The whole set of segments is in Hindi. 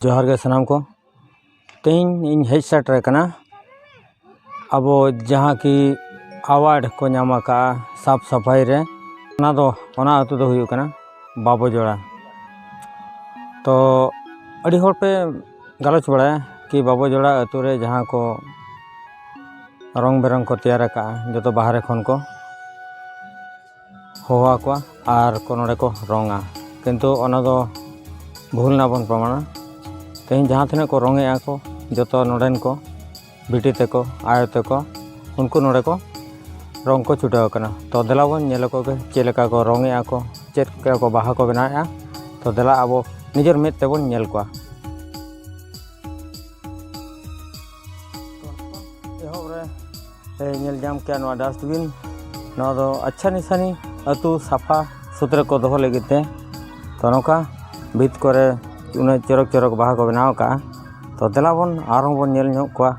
जोहार गे सनाम को तेहिं इन हेज सेटर कना अब जहाँ की अवार्ड को नाम का साफ सफाई रे ओना अतु दो हुयु कना बाबो जोड़ा। तो अड़ी होड़ पे गलोच बड़ा कि बाबो जोड़ा अतु रे जहाँ को रंग बेरंग को तैयार का जो तो बाहर खन को होवा को आर को नोडे को रंगा किंतु ओना दो भूल ना बन प्रमाण तेहिं जहाँ थे को रंगे को जो तो नोडेन को बिटी ते को आयो ते को उनको नोडे को रंग को छुटाव कना। तो देला बन नेल को चेलेका को रंगे को चेक को बाहा को बनाया। तो देला अब निजर मेद तेबन नेल को नेल जाम क्या नवा डस्टबिन नवा दो अच्छा निशानी अतु साफा सुथरा को दोहो लगित ते। तो नोका भीत करे उन्हें चरक चरक बाहा को बनाव का। तो देला बन आरों बन नेल ᱧᱚᱜ ᱠᱚᱣᱟ।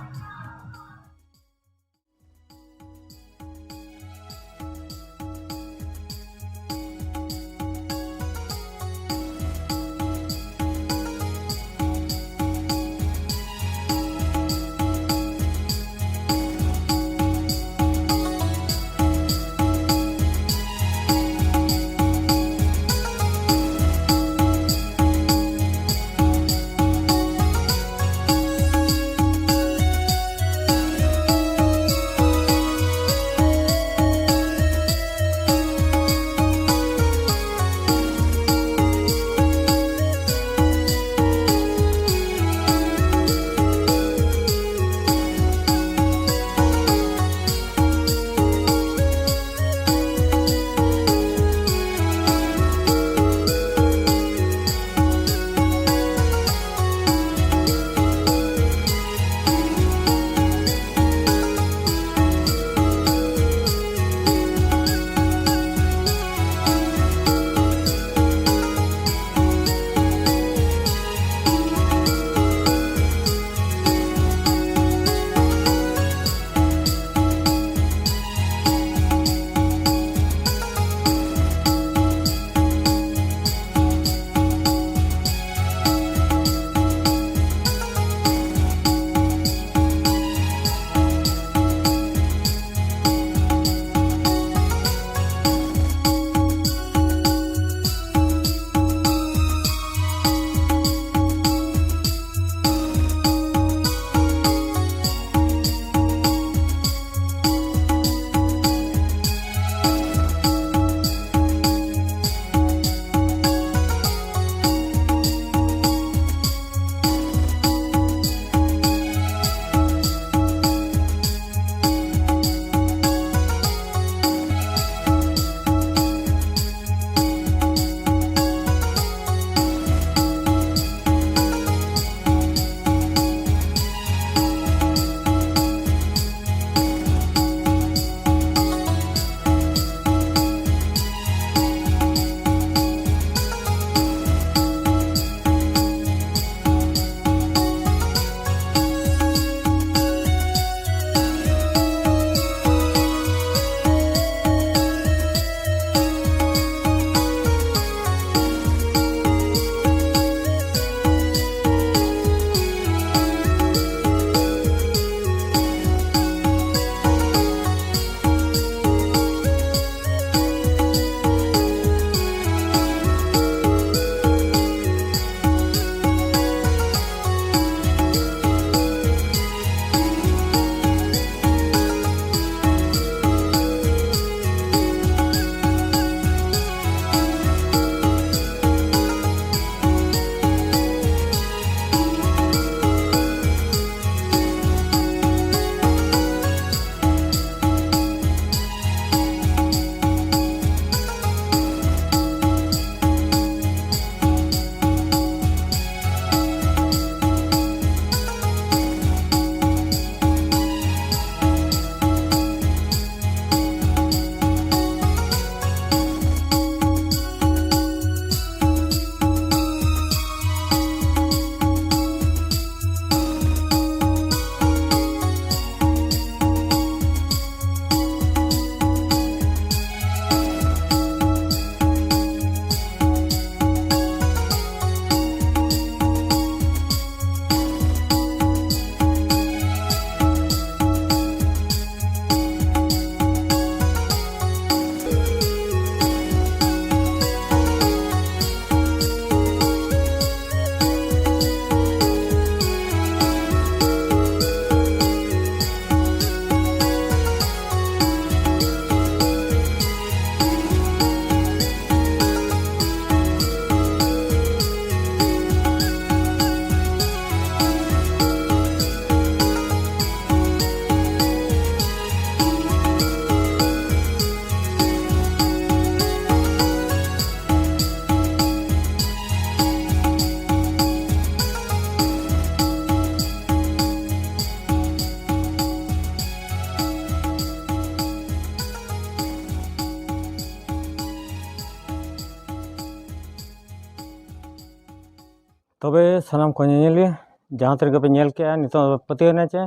तबे सानाम को ñeñeliya जहाँ तरीके पे ñel के नितों पतियों चे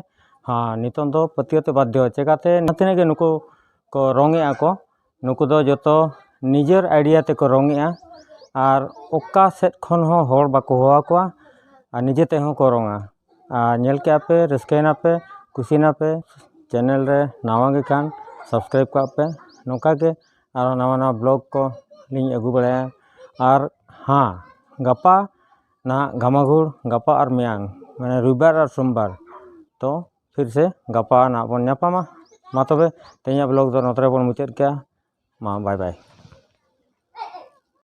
हाँ नितों दो पतियों ते बाध्य चेकाते नतीने के नुको को रोंगे आको नुको दो जो तो निजर आइडिया ते को रोंगे आर ओका सेट खन हो होड़ बाको होआ को आ निजे ते हो को रोंगा ñel के आपे रस्केना पे कुसीना पे चैनल रे नावा के कान सब्सक्राइब का पे नौका के आर नवा नवा ब्लॉग को लिंक अगू बढ़ाया और हाँ गपा ना घमाघुड़ गपा और म्यांग मैंने रविवार और सोमवार तो फिर से गपा ना बन ᱧᱟᱯᱟᱢᱟ मा तबे तेया ब्लॉग दो नतरे बन मुचाद क्या मा बाय बाय।